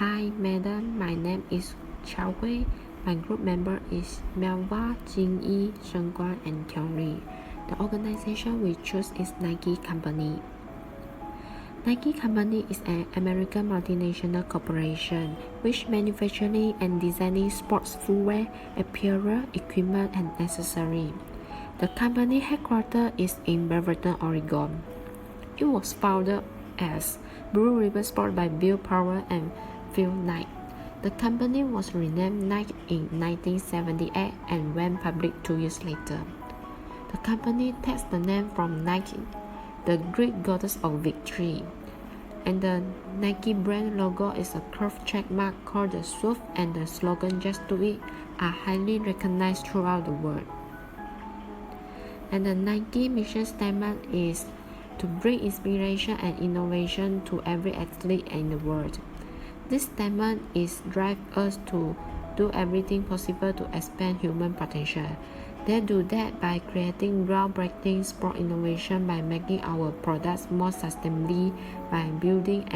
Hi, madam. My name is Chao Hui. My group member is Melva, Jingyi, Shengguan, and Tiongli. The organization we choose is Nike Company. Nike Company is an American multinational corporation which manufactures and designs sports footwear, apparel, equipment, and accessories. The company headquarters is in Beaverton, Oregon. It was founded as Blue Ribbon Sport by Bill Powell and Phil Knight. The company was renamed Nike in 1978 and went public 2 years later. The company takes the name from Nike, the Greek goddess of victory, and the Nike brand logo is a curved check mark called the Swoop, and the slogan "Just Do It" are highly recognized throughout the world. And the Nike mission statement is to bring inspiration and innovation to every athlete in the world. This statement drives us to do everything possible to expand human potential. They do that by creating groundbreaking sport innovation, by making our products more sustainably, by building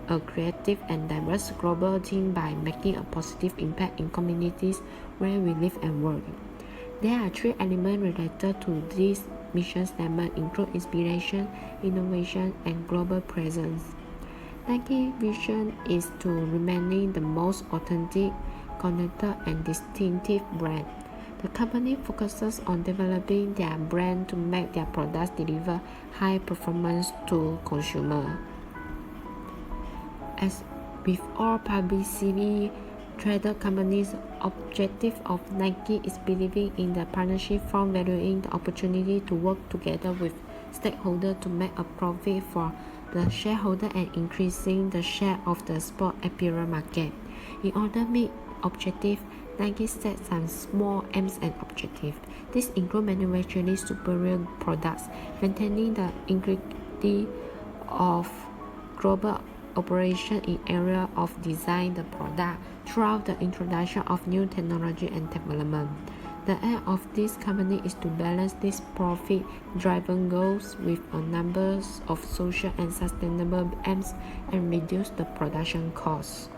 a creative and diverse global team, by making a positive impact in communities where we live and work. There are 3 elements related to this mission statement, include inspiration, innovation, and global presence. Nike's vision is to remain the most authentic, connected, and distinctive brand. The company focuses on developing their brand to make their products deliver high performance to consumers. As with all publicly traded companies, objective of Nike is believing in the partnership from valuing the opportunity to work together with stakeholders to make a profit for the shareholder and increasing the share of the sport apparel market. In order to meet objective, Nike set some small aims and objectives. These include manufacturing superior products, maintaining the integrity of global operation in area of design the product throughout the introduction of new technology and development. The aim of this company is to balance these profit-driven goals with a number of social and sustainable aims and reduce the production costs.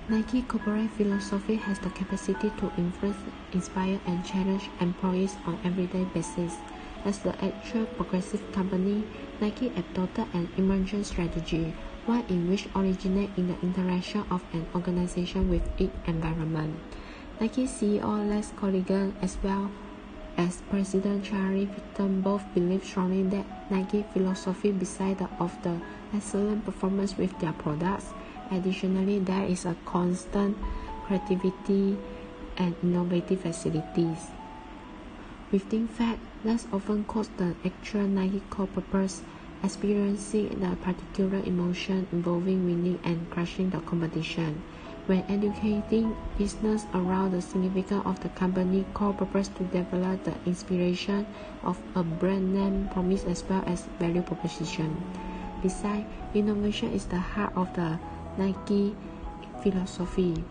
Nike corporate philosophy has the capacity to influence, inspire, and challenge employees on an everyday basis. As the actual progressive company, Nike adopted an emergent strategy, one in which originates in the interaction of an organization with its environment. Nike CEO Les Colligan, as well as President Charlie Whitton, both believe strongly that Nike philosophy, besides that of the excellent performance with their products, additionally there is a constant creativity and innovative facilities. Within fact, less often quotes the actual Nike core purpose, experiencing the particular emotion involving winning and crushing the competition. When educating business around the significance of the company core purpose to develop the inspiration of a brand name promise as well as value proposition. Besides, innovation is the heart of the Nike philosophy.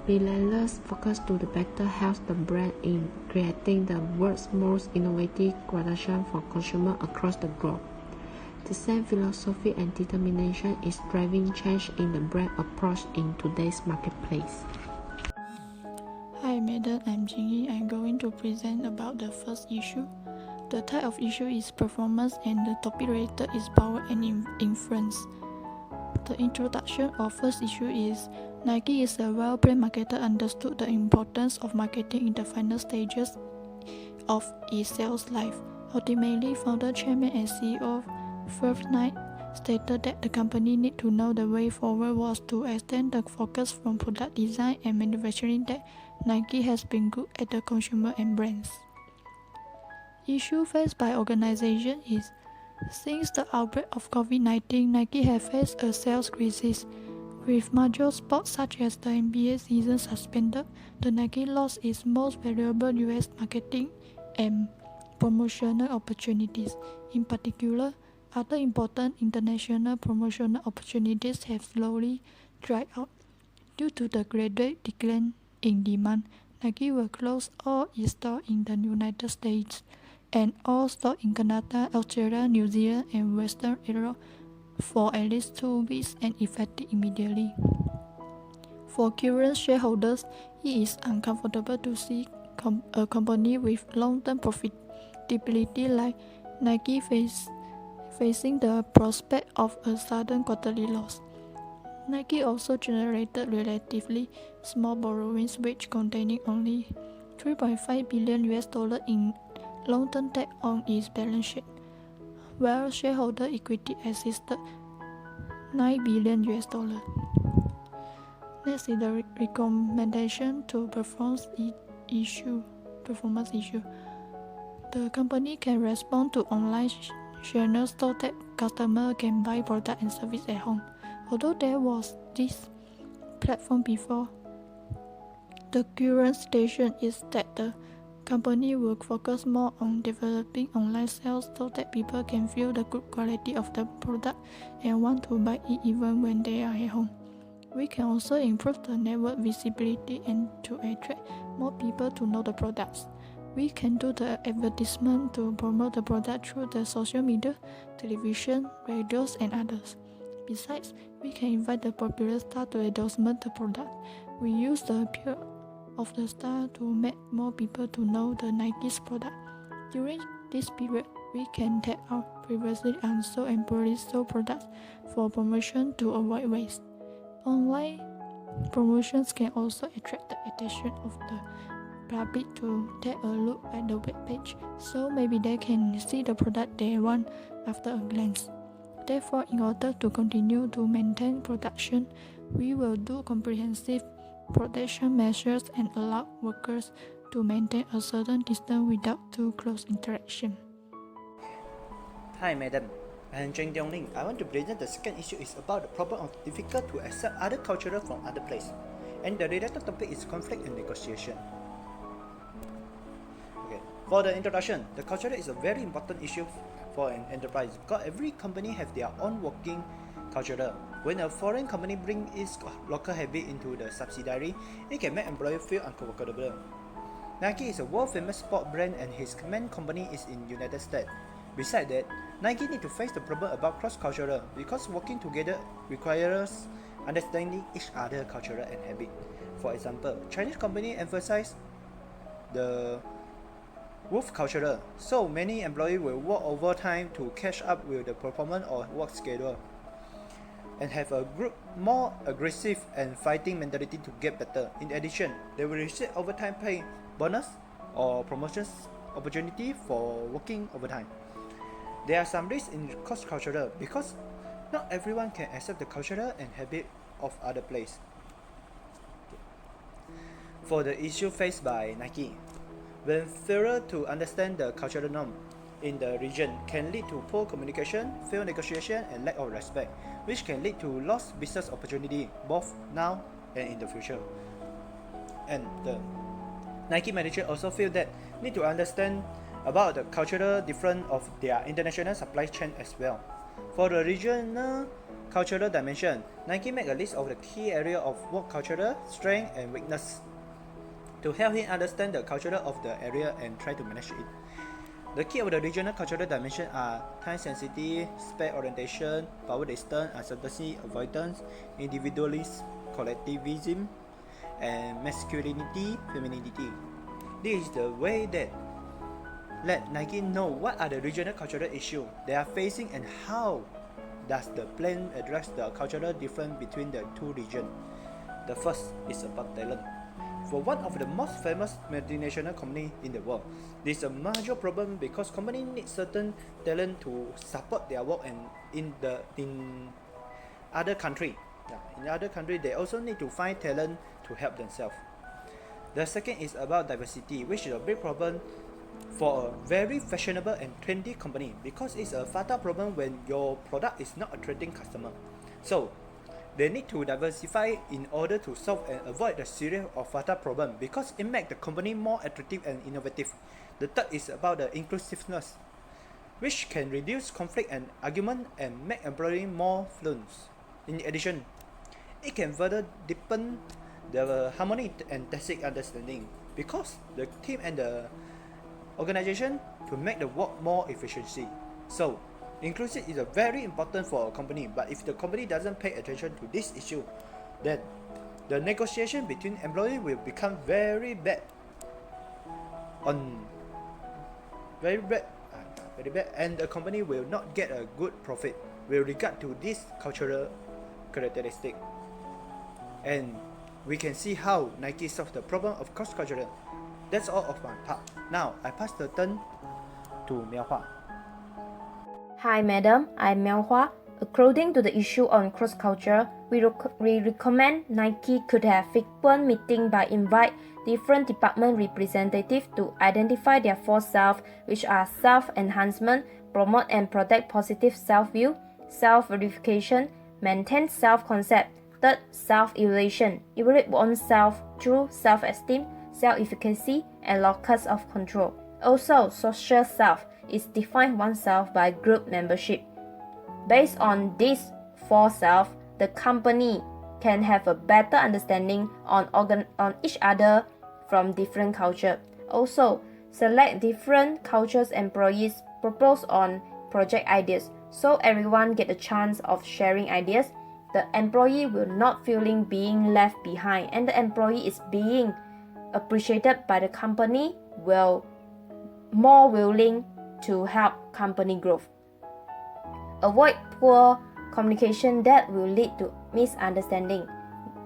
Relentless focus to the better helps the brand in creating the world's most innovative products for consumers across the globe. The same philosophy and determination is driving change in the brand approach in today's marketplace. Hi madam, I'm Jingyi. I'm going to present about the first issue. The type of issue is performance and the topic related is power and influence. The introduction of first issue is Nike is a well-trained marketer understood the importance of marketing in the final stages of its sales life. Ultimately, founder, chairman, and CEO Phil Knight stated that the company need to know the way forward was to extend the focus from product design and manufacturing that Nike has been good at the consumer and brands. Issue faced by organization is since the outbreak of COVID-19, Nike has faced a sales crisis. With major sports such as the NBA season suspended, the Nike lost its most valuable US marketing and promotional opportunities. In particular, other important international promotional opportunities have slowly dried out. Due to the gradual decline in demand, Nike will close all its stores in the United States and all stores in Canada, Australia, New Zealand, and Western Europe for at least 2 weeks and effective immediately. For current shareholders, it is uncomfortable to see a company with long-term profitability like Nike facing the prospect of a sudden quarterly loss. Nike also generated relatively small borrowings, which containing only $3.5 billion in long-term debt on its balance sheet, while shareholder equity existed $9 billion. Next is the recommendation to performance issue. The company can respond to online channels so that customers can buy product and service at home. Although there was this platform before, the current situation is that the company will focus more on developing online sales so that people can feel the good quality of the product and want to buy it even when they are at home. We can also improve the network visibility and to attract more people to know the products. We can do the advertisement to promote the product through the social media, television, radios, and others. Besides, we can invite the popular star to endorsement the product. We use the appeal of the star to make more people to know the Nike's product. During this period, we can take out previously unsold and poorly sold products for promotion to avoid waste. Online promotions can also attract the attention of the public to take a look at the web page, so maybe they can see the product they want after a glance. Therefore, in order to continue to maintain production, we will do comprehensive protection measures and allow workers to maintain a certain distance without too close interaction. Hi madam, I am Cheng Tiong Ling. I want to present the second issue is about the problem of difficult to accept other culture from other place, and the related topic is conflict and negotiation. Okay, for the introduction, the culture is a very important issue for an enterprise because every company have their own working culture. When a foreign company brings its local habit into the subsidiary, it can make employees feel uncomfortable. Nike is a world-famous sport brand and his main company is in United States. Besides that, Nike need to face the problem about cross-cultural because working together requires understanding each other culture and habit. For example, Chinese company emphasize the work culture, so many employees will work overtime to catch up with the performance or work schedule, and have a group more aggressive and fighting mentality to get better. In addition, they will receive overtime pay, bonus, or promotions opportunity for working overtime. There are some risks in cross-cultural because not everyone can accept the culture and habit of other place. For the issue faced by Nike, when failure to understand the cultural norm in the region can lead to poor communication, failed negotiation, and lack of respect, which can lead to lost business opportunity both now and in the future. And the Nike manager also feel that need to understand about the cultural difference of their international supply chain as well. For the regional cultural dimension, Nike make a list of the key area of work culture, strength, and weakness to help him understand the culture of the area and try to manage it. The key of the regional cultural dimension are time sensitivity, space orientation, power distance, uncertainty, avoidance, individualism, collectivism, and masculinity, femininity. This is the way that let Nike know what are the regional cultural issues they are facing and how does the plan address the cultural difference between the two regions. The first is about talent. For one of the most famous multinational companies in the world, this is a major problem because companies need certain talent to support their work, and in other country, they also need to find talent to help themselves. The second is about diversity, which is a big problem for a very fashionable and trendy company because it's a fatal problem when your product is not attracting customer. So they need to diversify in order to solve and avoid the series of fatal problem because it makes the company more attractive and innovative. The third is about the inclusiveness, which can reduce conflict and argument and make employees more fluent. In addition, it can further deepen the harmony and tacit understanding because the team and the organization to make the work more efficiency. So inclusive is a very important for a company, but if the company doesn't pay attention to this issue, then the negotiation between employees will become very bad, very bad, and the company will not get a good profit with regard to this cultural characteristic. And we can see how Nike solved the problem of cross-cultural. That's all of my part. Now I pass the turn to Miao-Hua. Hi madam, I'm Miao-Hua. According to the issue on cross-culture, we recommend Nike could have frequent meetings by invite different department representatives to identify their four self, which are self-enhancement, promote and protect positive self-view, self-verification, maintain self-concept, third, self-evaluation, evaluate oneself through self-esteem, self-efficacy, and locus of control. Also, social self is defined oneself by group membership. Based on these four self, the company can have a better understanding on each other from different culture. Also, select different cultures employees propose on project ideas so everyone get a chance of sharing ideas. The employee will not feeling being left behind and the employee is being appreciated by the company will more willing to help company growth. Avoid poor communication that will lead to misunderstanding.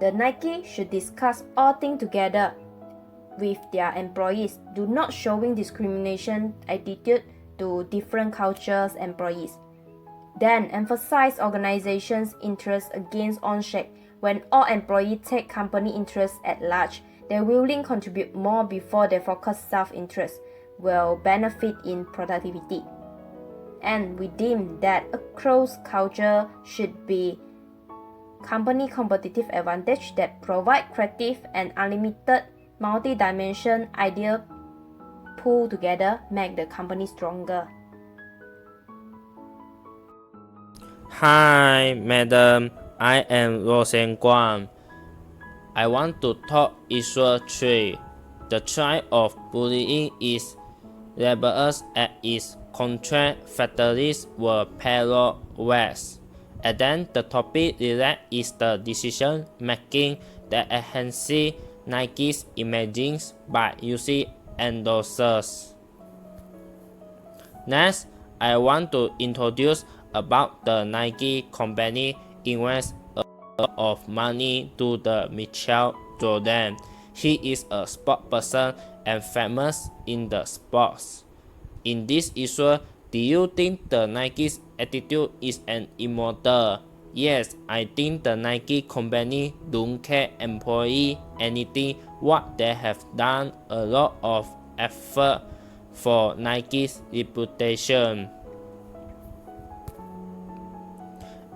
The Nike should discuss all things together with their employees. Do not showing discrimination attitude to different cultures employees. Then emphasize organization's interests against ownership. When all employees take company interests at large, they willing contribute more before they focus self-interest will benefit in productivity. And we deem that a cross-culture should be company competitive advantage that provide creative and unlimited multi-dimension idea pull together make the company stronger. Hi, madam. I am Rosen Guang. I want to talk issue 3. The type of bullying is rebellious at its contract fatalities were parallel west. And then the topic related is the decision making that enhances Nike's imaging by using endorsers. Next, I want to introduce about the Nike company invest a lot of money to the Michael Jordan. He is a sport person and famous in the sports. In this issue, do you think the Nike's attitude is an immortal? Yes, I think the Nike company don't care employee anything what they have done a lot of effort for Nike's reputation.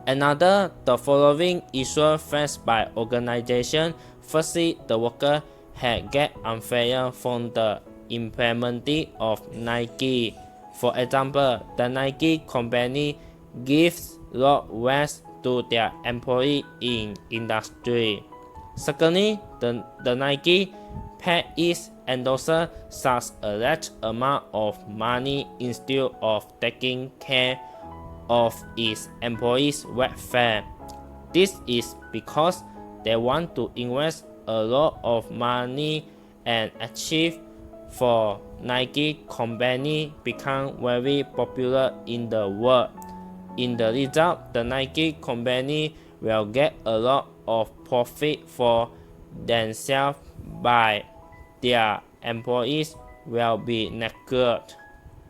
Another, the following issue faced by organization. Firstly, the worker had get unfair from the implementing of Nike. For example, the Nike company gives lot wages to their employees in industry. Secondly, the Nike paid its endorser such a large amount of money instead of taking care of its employees' welfare. This is because they want to invest a lot of money and achieve for Nike company become very popular in the world. In the result, the Nike company will get a lot of profit for themselves by their employees will be neglected.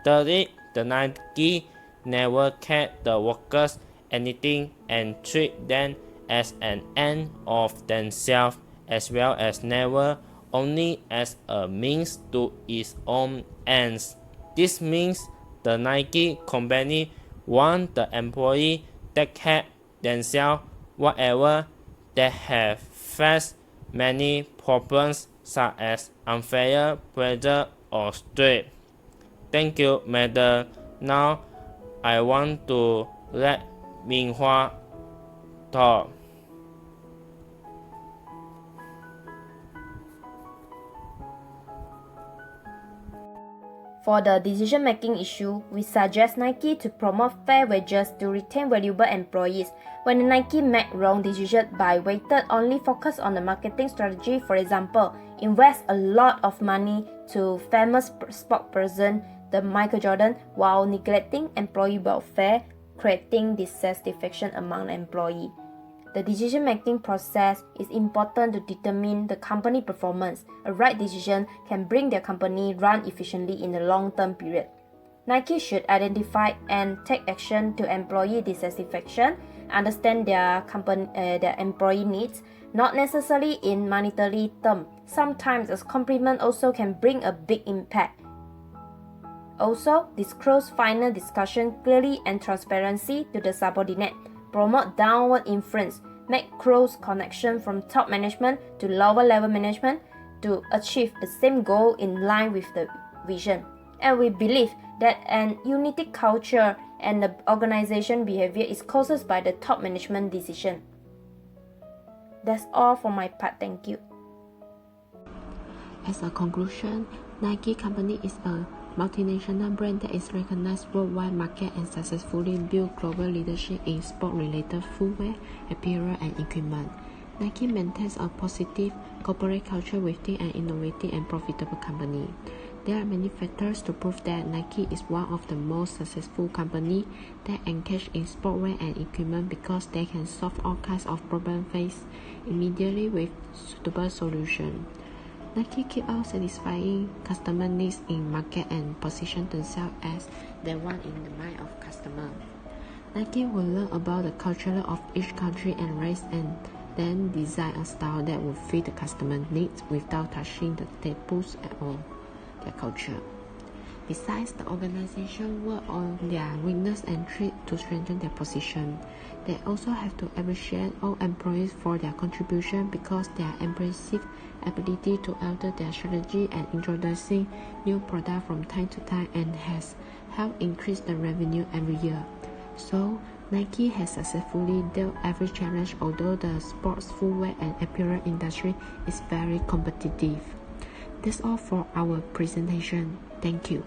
Thirdly, the Nike never care the workers anything and treat them as an end of themselves as well as never only as a means to its own ends. This means the Nike company want the employee take care themselves whatever they have faced many problems such as unfair pressure or stress. Thank you, madam. Now I want to let Minghua talk. For the decision-making issue, we suggest Nike to promote fair wages to retain valuable employees. When Nike made wrong decision by weighted only focus on the marketing strategy, for example, invest a lot of money to famous spokesperson, the Michael Jordan, while neglecting employee welfare, creating dissatisfaction among the employee. The decision-making process is important to determine the company performance. A right decision can bring their company run efficiently in the long-term period. Nike should identify and take action to employee dissatisfaction, understand their employee needs, not necessarily in monetary terms. Sometimes a compliment also can bring a big impact. Also, disclose final discussion clearly and transparency to the subordinate. Promote downward influence, make close connection from top management to lower level management to achieve the same goal in line with the vision. And we believe that an unique culture and the organization behavior is caused by the top management decision. That's all for my part. Thank you. As a conclusion, Nike company is a multinational brand that is recognized worldwide market and successfully built global leadership in sport-related footwear, apparel, and equipment. Nike maintains a positive corporate culture within an innovative and profitable company. There are many factors to prove that Nike is one of the most successful companies that engage in sportswear and equipment because they can solve all kinds of problems faced immediately with suitable solutions. Nike keep on satisfying customer needs in market and position themselves as the one in the mind of customer. Nike will learn about the culture of each country and race and then design a style that will fit the customer needs without touching the taboos or their culture. Besides, the organization work on their weakness and strength to strengthen their position. They also have to appreciate all employees for their contribution because their impressive ability to alter their strategy and introducing new products from time to time and has helped increase the revenue every year. So, Nike has successfully dealt every challenge although the sports footwear and apparel industry is very competitive. That's all for our presentation. Thank you.